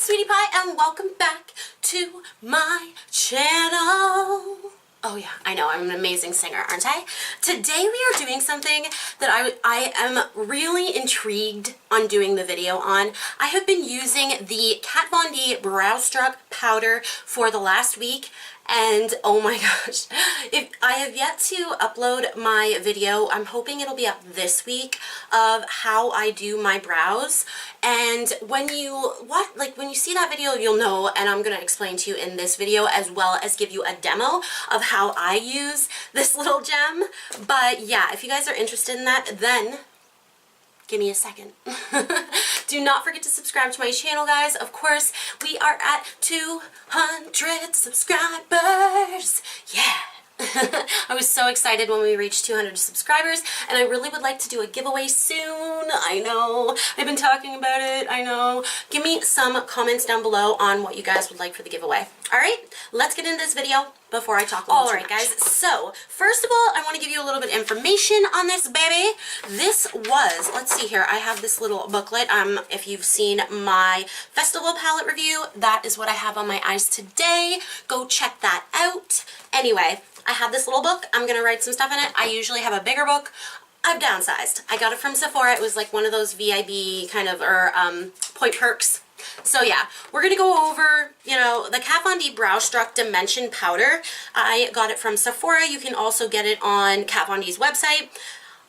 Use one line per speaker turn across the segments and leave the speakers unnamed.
Sweetie Pie, and welcome back to my channel. Oh yeah, I know, I'm an amazing singer, aren't I? Today we are doing something that I am really intrigued on doing the video on. I have been using the Kat Von D Brow Struck powder for the last week, and oh my gosh, if I have yet to upload my video, I'm hoping it'll be up this week, of how I do my brows. And when you see that video, you'll know, and I'm gonna explain to you in this video, as well as give you a demo of how I use this little gem. But yeah, if you guys are interested in that, then give me a second. Do not forget to subscribe to my channel, guys. Of course, we are at 200 subscribers. Yeah. I was so excited when we reached 200 subscribers, and I really would like to do a giveaway soon. I know, I've been talking about it, I know. Give me some comments down below on what you guys would like for the giveaway. Alright, let's get into this video before I talk a little too much. Guys, so first of all, I want to give you a little bit of information on this baby. This was, let's see here, I have this little booklet. If you've seen my festival palette review, that is what I have on my eyes today. Go check that out. Anyway, I have this little book. I'm going to write some stuff in it. I usually have a bigger book. I've downsized. I got it from Sephora. It was like one of those VIB kind of, or point perks. So yeah, we're going to go over, you know, the Kat Von D Brow Struck Dimension Powder. I got it from Sephora. You can also get it on Kat Von D's website.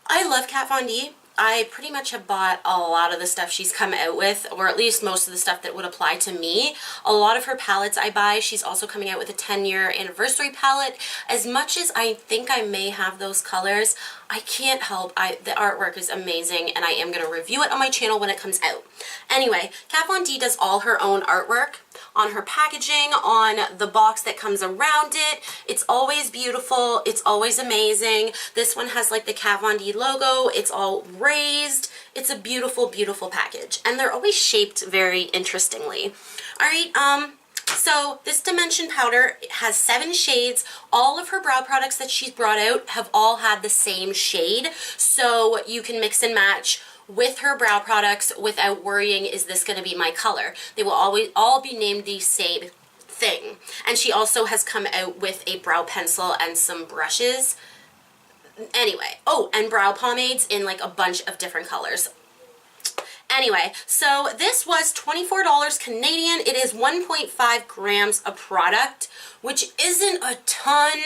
I love Kat Von D. I pretty much have bought a lot of the stuff she's come out with, or at least most of the stuff that would apply to me. A lot of her palettes I buy. She's also coming out with a 10-year anniversary palette. As much as I think I may have those colors, I can't help. The artwork is amazing, and I am going to review it on my channel when it comes out. Anyway, Kat Von D does all her own artwork on her packaging, on the box that comes around it. It's always beautiful. It's always amazing. This one has like the Kat Von D logo. It's all raised. It's a beautiful, beautiful package. And they're always shaped very interestingly. Alright, so this Dimension powder has 7 shades. All of her brow products that she's brought out have all had the same shade. So you can mix and match with her brow products without worrying, is this going to be my color? They will always all be named the same thing. And she also has come out with a brow pencil and some brushes. Anyway, oh, and brow pomades in like a bunch of different colors. Anyway, so this was $24 Canadian. It is 1.5 grams of product, which isn't a ton,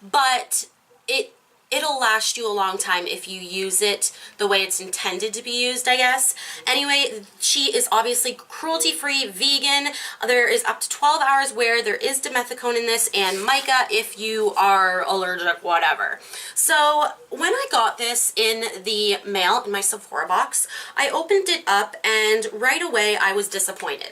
but it'll last you a long time if you use it the way it's intended to be used, I guess. Anyway, she is obviously cruelty-free, vegan. There is up to 12 hours wear. There is dimethicone in this and mica if you are allergic, whatever. So when I got this in the mail in my Sephora box, I opened it up and right away I was disappointed.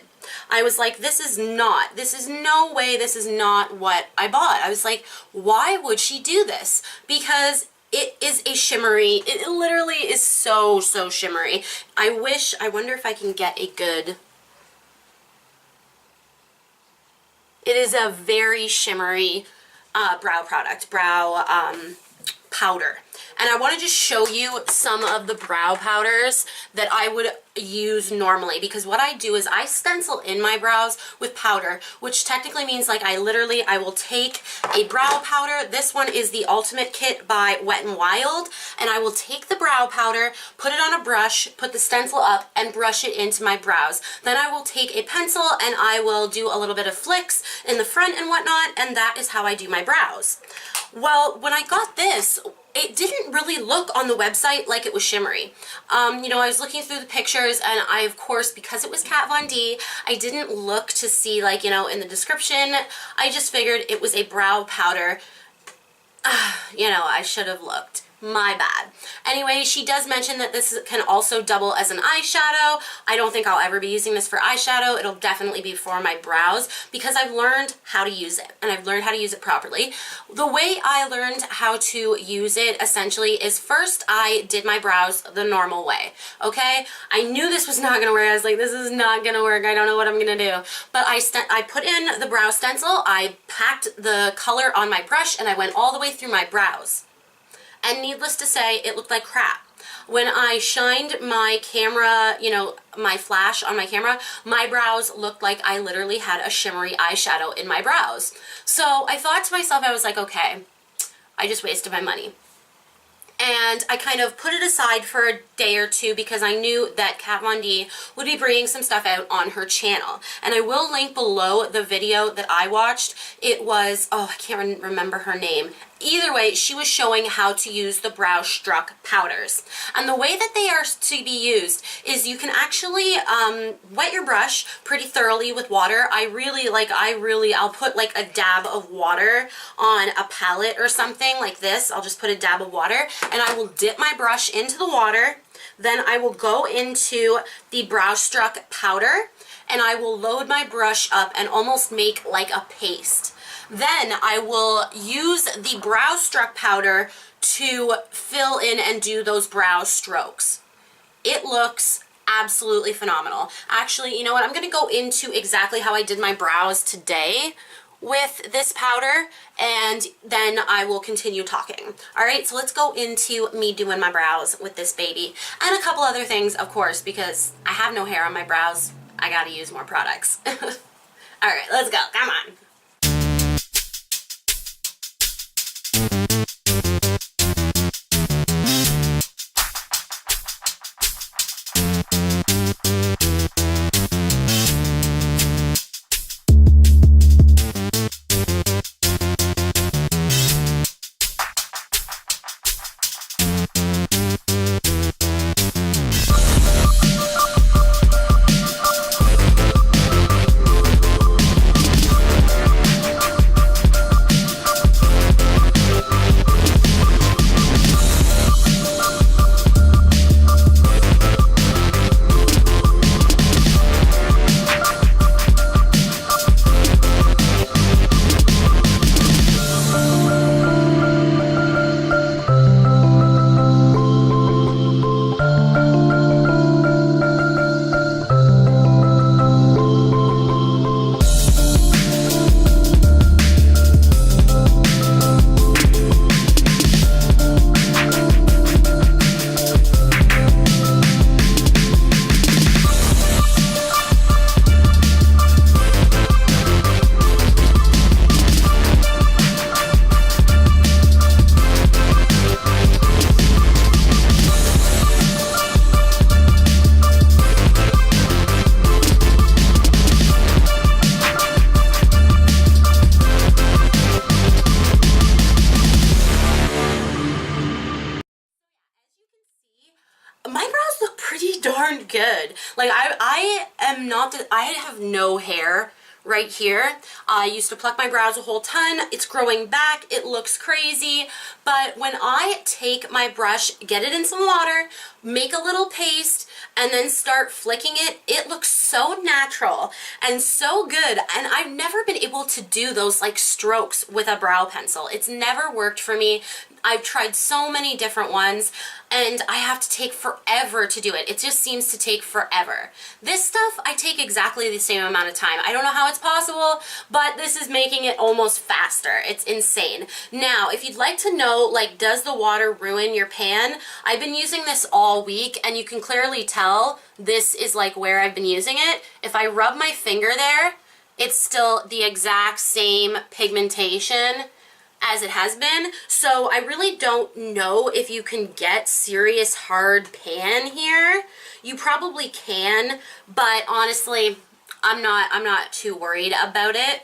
I was like, this is no way, this is not what I bought. I was like, why would she do this? Because it is a shimmery, it literally is so, so shimmery. I wonder if I can get a good, it is a very shimmery brow product, powder. And I want to just show you some of the brow powders that I would use normally, because what I do is I stencil in my brows with powder, which technically means like I will take a brow powder. This one is the Ultimate Kit by Wet n Wild, and I will take the brow powder, put it on a brush, put the stencil up, and brush it into my brows. Then I will take a pencil and I will do a little bit of flicks in the front and whatnot, and that is how I do my brows. Well, when I got this, it didn't really look on the website like it was shimmery. You know, I was looking through the pictures, and I, of course, because it was Kat Von D, I didn't look to see, like, you know, in the description. I just figured it was a brow powder. You know, I should have looked. My bad. Anyway, she does mention that this can also double as an eyeshadow. I don't think I'll ever be using this for eyeshadow. It'll definitely be for my brows because I've learned how to use it, and I've learned how to use it properly. The way I learned how to use it essentially is first I did my brows the normal way, okay? I knew this was not going to work. I was like, this is not going to work. I don't know what I'm going to do. But I put in the brow stencil, I packed the color on my brush, and I went all the way through my brows. And needless to say, it looked like crap. when I shined my camera, you know, my flash on my camera, my brows looked like I literally had a shimmery eyeshadow in my brows. So I thought to myself, I was like, okay, I just wasted my money. And I kind of put it aside for a day or two because I knew that Kat Von D would be bringing some stuff out on her channel. And I will link below the video that I watched. It was, oh, I can't remember her name. Either way, she was showing how to use the Brow Struck powders. And the way that they are to be used is you can actually wet your brush pretty thoroughly with water. I'll put like a dab of water on a palette or something like this. I'll just put a dab of water and I will dip my brush into the water. Then I will go into the Brow Struck powder and I will load my brush up and almost make like a paste. Then I will use the Brow Struck powder to fill in and do those brow strokes. It looks absolutely phenomenal. Actually, you know what? I'm going to go into exactly how I did my brows today with this powder, and then I will continue talking. Alright, so let's go into me doing my brows with this baby. And a couple other things, of course, because I have no hair on my brows. I gotta use more products. Alright, let's go. Come on. My brows look pretty darn good. Like I have no hair right here. I used to pluck my brows a whole ton. It's growing back. It looks crazy. But when I take my brush, get it in some water, make a little paste, and then start flicking it, it looks so natural and so good. And I've never been able to do those like strokes with a brow pencil. It's never worked for me. I've tried so many different ones and I have to take forever to do it. It just seems to take forever. This stuff, I take exactly the same amount of time. I don't know how it's possible, but this is making it almost faster. It's insane. Now, if you'd like to know, like, does the water ruin your pan? I've been using this all week and you can clearly tell this is like where I've been using it. If I rub my finger there, it's still the exact same pigmentation as it has been. So I really don't know if you can get serious hard pan here. You probably can, but honestly, I'm not too worried about it.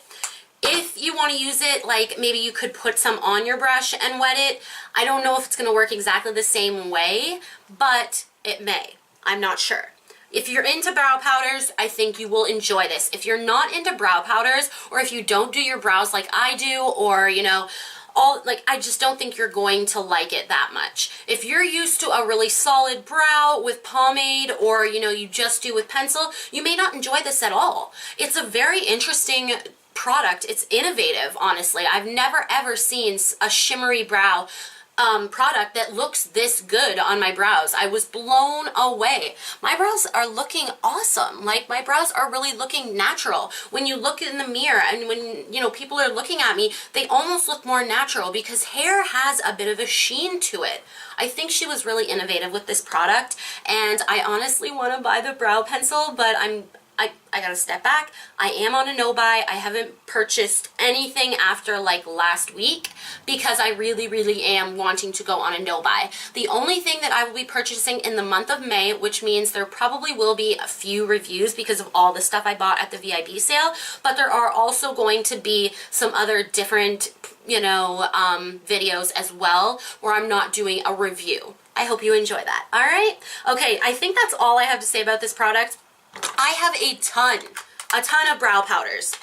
If you want to use it, like maybe you could put some on your brush and wet it. I don't know if it's going to work exactly the same way, but it may. I'm not sure. If you're into brow powders, I think you will enjoy this. If you're not into brow powders, or if you don't do your brows like I do, or, you know, I just don't think you're going to like it that much. If you're used to a really solid brow with pomade, or, you know, you just do with pencil, you may not enjoy this at all. It's a very interesting product. It's innovative, honestly. I've never ever seen a shimmery brow product that looks this good on my brows. I was blown away. My brows are looking awesome. Like, my brows are really looking natural. When you look in the mirror and when, you know, people are looking at me, they almost look more natural because hair has a bit of a sheen to it. I think she was really innovative with this product, and I honestly want to buy the brow pencil, but I gotta step back. I am on a no-buy. I haven't purchased anything after like last week because I really am wanting to go on a no-buy. The only thing that I will be purchasing in the month of May, which means there probably will be a few reviews because of all the stuff I bought at the VIB sale, but there are also going to be some other different, you know, videos as well where I'm not doing a review. I hope you enjoy that. All right? Okay, I think that's all I have to say about this product. I have a ton of brow powders.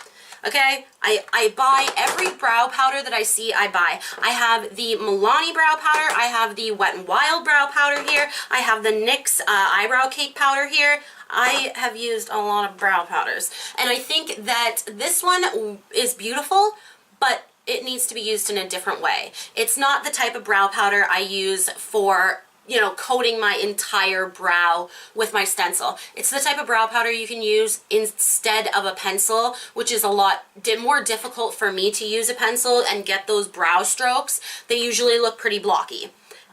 Okay, I buy every brow powder that I see, I buy. I have the Milani brow powder, I have the Wet n Wild brow powder here, I have the NYX eyebrow cake powder here. I have used a lot of brow powders, and I think that this one is beautiful, but it needs to be used in a different way. It's not the type of brow powder I use for, you know, coating my entire brow with my stencil. It's the type of brow powder you can use instead of a pencil, which is a lot more difficult for me to use a pencil and get those brow strokes. They usually look pretty blocky.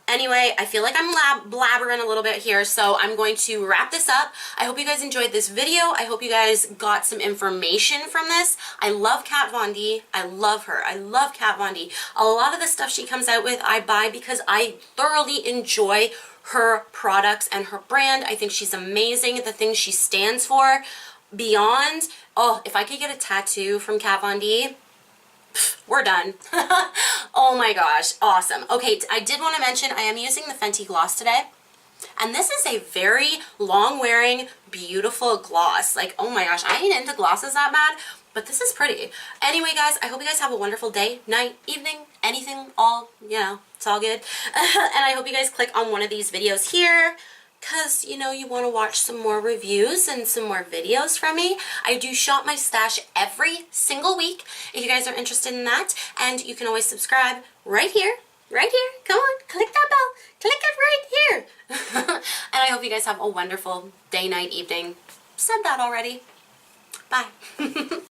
Anyway, I feel like I'm blabbering a little bit here, so I'm going to wrap this up. I hope you guys enjoyed this video. I hope you guys got some information from this. I love Kat Von D. I love her. I love Kat Von D. A lot of the stuff she comes out with, I buy because I thoroughly enjoy her products and her brand. I think she's amazing at the things she stands for. Beyond, oh, if I could get a tattoo from Kat Von D, we're done. Oh my gosh, awesome. Okay, I did want to mention I am using the Fenty gloss today, and this is a very long-wearing, beautiful gloss. Like, oh my gosh, I ain't into glosses that bad, but this is pretty. Anyway, guys, I hope you guys have a wonderful day, night, evening, anything, all, you know, it's all good. And I hope you guys click on one of these videos here, because, you know, you want to watch some more reviews and some more videos from me. I do shop my stash every single week if you guys are interested in that. And you can always subscribe right here. Right here. Come on. Click that bell. Click it right here. And I hope you guys have a wonderful day, night, evening. Said that already. Bye.